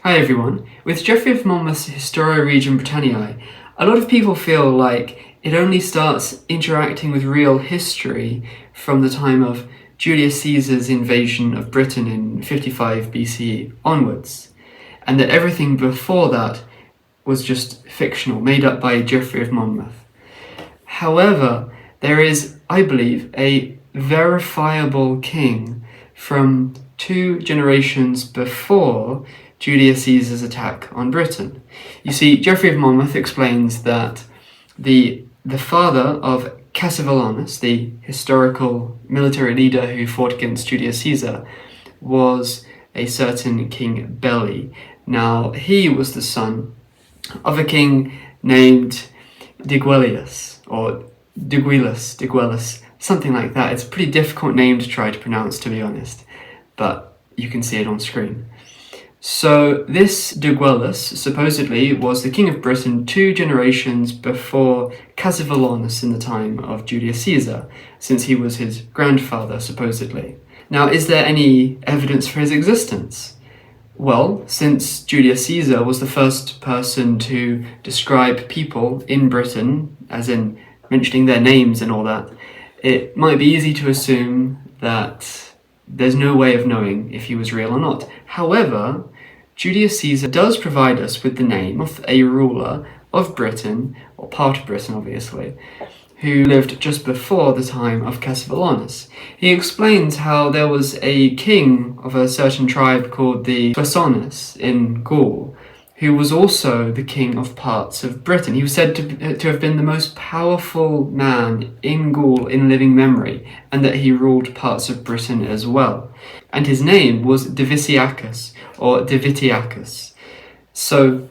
Hi everyone. With Geoffrey of Monmouth's Historia Regum Britanniae, a lot of people feel like it only starts interacting with real history from the time of Julius Caesar's invasion of Britain in 55 BCE onwards, and that everything before that was just fictional, made up by Geoffrey of Monmouth. However, there is, I believe, a verifiable king from 2 generations before Julius Caesar's attack on Britain. You see, Geoffrey of Monmouth explains that the father of Cassivellaunus, the historical military leader who fought against Julius Caesar, was a certain King Belli. Now, he was the son of a king named Digueillus, or Digueillus, something like that. It's a pretty difficult name to try to pronounce, to be honest, but you can see it on screen. So this Digueillus supposedly was the king of Britain 2 generations before Cassivellaunus in the time of Julius Caesar, since he was his grandfather, supposedly. Now, is there any evidence for his existence? Well, since Julius Caesar was the first person to describe people in Britain, as in mentioning their names and all that, it might be easy to assume that there's no way of knowing if he was real or not. However, Julius Caesar does provide us with the name of a ruler of Britain, or part of Britain obviously, who lived just before the time of Cassivellaunus. He explains how there was a king of a certain tribe called the Soissonnais in Gaul, who was also the king of parts of Britain. He was said to have been the most powerful man in Gaul in living memory, and that he ruled parts of Britain as well. And his name was Diviciacus, or Divitiacus. So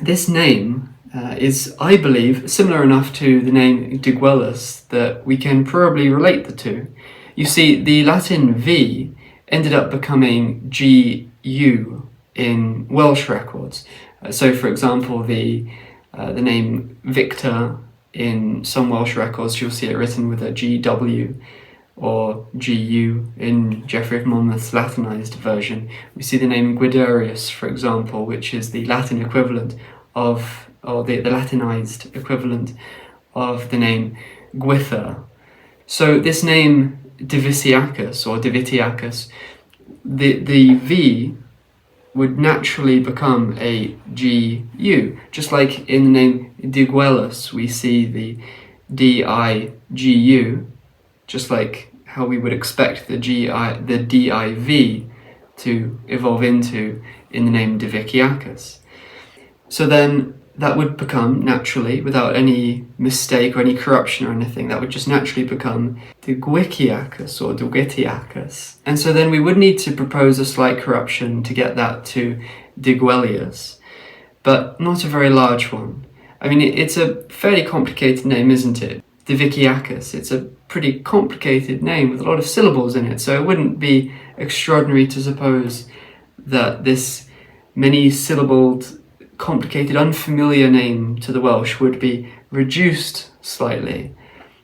this name is, I believe, similar enough to the name Digueillus that we can probably relate the two. You see, the Latin V ended up becoming GU in Welsh records. So, for example, the name Victor in some Welsh records, you'll see it written with a GW, or GU in Geoffrey of Monmouth's Latinized version. We see the name Guiderius, for example, which is the Latin equivalent of, or the Latinized equivalent of the name Guither. So this name Diviciacus, or Divitiacus, the V would naturally become a GU. Just like in the name Digueillus, we see the DIGU, just like how we would expect the DIV to evolve into in the name Diviciacus. So then that would become naturally, without any mistake or any corruption or anything, that would just naturally become Diguiciacus or Diguitiacus. And so then we would need to propose a slight corruption to get that to Digueillus, but not a very large one. I mean, it's a fairly complicated name, isn't it? Diviciacus. It's a pretty complicated name with a lot of syllables in it, so it wouldn't be extraordinary to suppose that this many-syllabled, complicated, unfamiliar name to the Welsh would be reduced slightly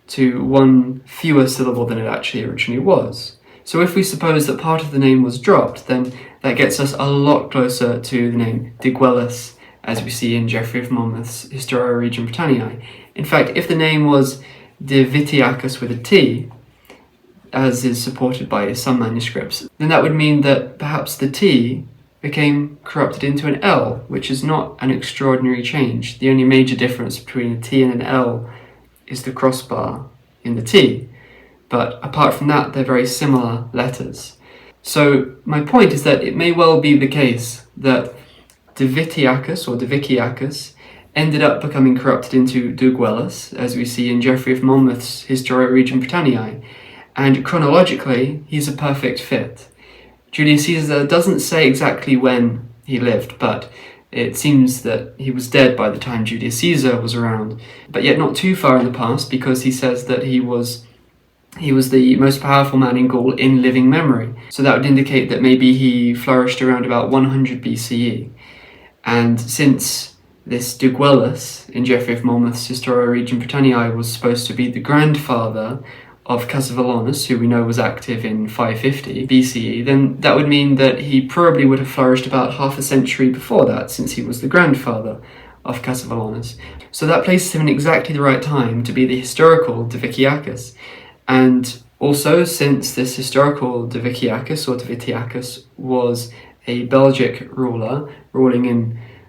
to one fewer syllable than it actually originally was. So if we suppose that part of the name was dropped, then that gets us a lot closer to the name Digueillus, as we see in Geoffrey of Monmouth's Historia Regum Britanniae. In fact, if the name was Divitiacus with a T, as is supported by some manuscripts, then that would mean that perhaps the T became corrupted into an L, which is not an extraordinary change. The only major difference between a T and an L is the crossbar in the T, but apart from that, they're very similar letters. So my point is that it may well be the case that Divitiacus or Diviciacus ended up becoming corrupted into Digueillus, as we see in Geoffrey of Monmouth's Historia Regum Britanniae, and chronologically, he's a perfect fit. Julius Caesar doesn't say exactly when he lived, but it seems that he was dead by the time Julius Caesar was around, but yet not too far in the past, because he says that he was the most powerful man in Gaul in living memory. So that would indicate that maybe he flourished around about 100 BCE. And since this Digueillus in Geoffrey of Monmouth's Historia Regum Britanniae was supposed to be the grandfather of Cassivellaunus, who we know was active in 550 BCE, then that would mean that he probably would have flourished about half a century before that, since he was the grandfather of Cassivellaunus. So that places him in exactly the right time to be the historical Diviciacus. And also, since this historical Diviciacus or Divitiacus was a Belgic ruler ruling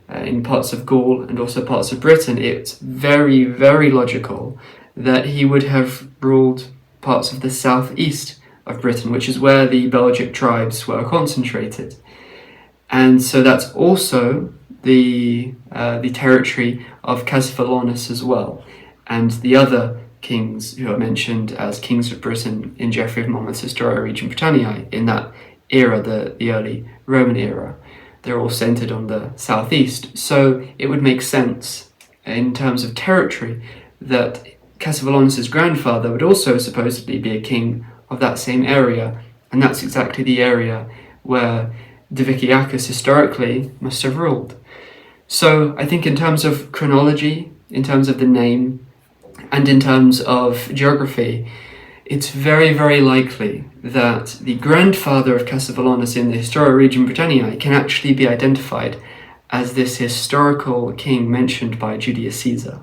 in parts of Gaul and also parts of Britain, it's very, very logical that he would have ruled parts of the southeast of Britain, which is where the Belgic tribes were concentrated. And so that's also the territory of Cassivellaunus as well, and the other kings who are mentioned as kings of Britain in Geoffrey of Monmouth's Historia Regum Britanniae in that era, the early Roman era. They're all centered on the southeast. So it would make sense in terms of territory that Cassivellaunus' grandfather would also supposedly be a king of that same area, and that's exactly the area where Diviciacus historically must have ruled. So I think in terms of chronology, in terms of the name, and in terms of geography, it's very, very likely that the grandfather of Cassivellaunus in the Historia Regum Britanniae can actually be identified as this historical king mentioned by Julius Caesar.